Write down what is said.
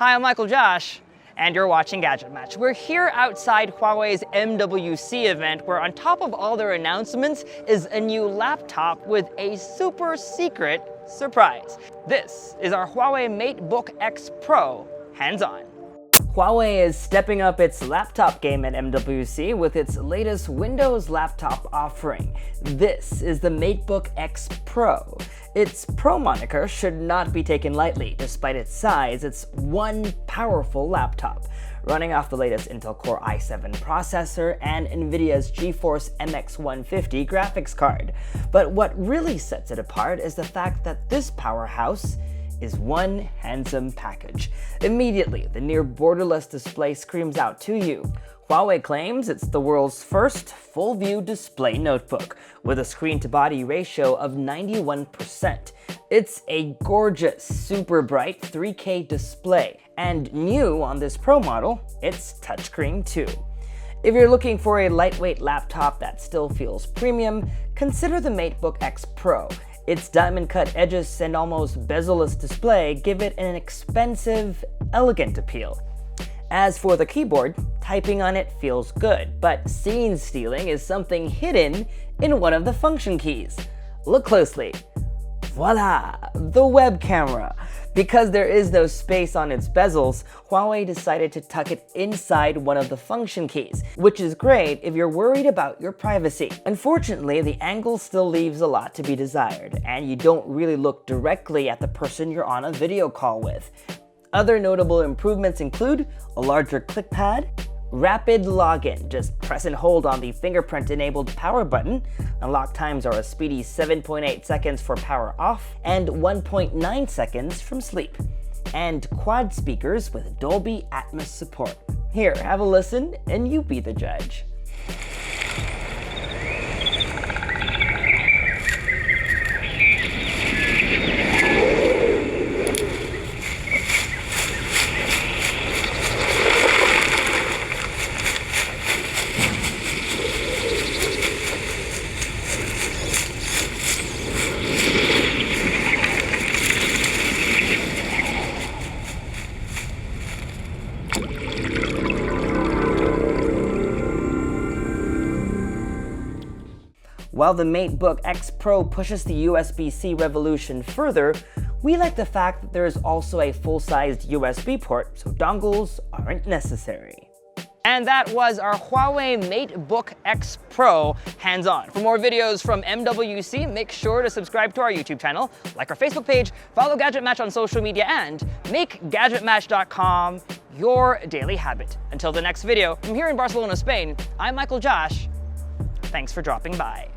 Hi, I'm Michael Josh, and you're watching Gadget Match. We're here outside Huawei's MWC event, where on top of all their announcements is a new laptop with a super secret surprise. This is our Huawei MateBook X Pro hands-on. Huawei is stepping up its laptop game at MWC with its latest Windows laptop offering. This is the MateBook X Pro. Its Pro moniker should not be taken lightly. Despite its size, it's one powerful laptop, running off the latest Intel Core i7 processor and NVIDIA's GeForce MX 150 graphics card. But what really sets it apart is the fact that this powerhouse is one handsome package. Immediately, the near borderless display screams out to you. Huawei claims it's the world's first full-view display notebook, with a screen-to-body ratio of 91%. It's a gorgeous, super bright 3K display, and new on this Pro model, it's touchscreen too. If you're looking for a lightweight laptop that still feels premium, consider the MateBook X Pro. Its diamond-cut edges and almost bezel-less display give it an expensive, elegant appeal. As for the keyboard, typing on it feels good, but scene stealing is something hidden in one of the function keys. Look closely. Voila! The web camera. Because there is no space on its bezels, Huawei decided to tuck it inside one of the function keys, which is great if you're worried about your privacy. Unfortunately, the angle still leaves a lot to be desired, and you don't really look directly at the person you're on a video call with. Other notable improvements include a larger click pad, rapid login, just press and hold on the fingerprint-enabled power button. Unlock times are a speedy 7.8 seconds for power off and 1.9 seconds from sleep. And quad speakers with Dolby Atmos support. Here, have a listen and you be the judge. While the MateBook X Pro pushes the USB-C revolution further, we like the fact that there is also a full-sized USB port, so dongles aren't necessary. And that was our Huawei MateBook X Pro hands-on. For more videos from MWC, make sure to subscribe to our YouTube channel, like our Facebook page, follow GadgetMatch on social media, and make GadgetMatch.com your daily habit. Until the next video, from here in Barcelona, Spain, I'm Michael Josh. Thanks for dropping by.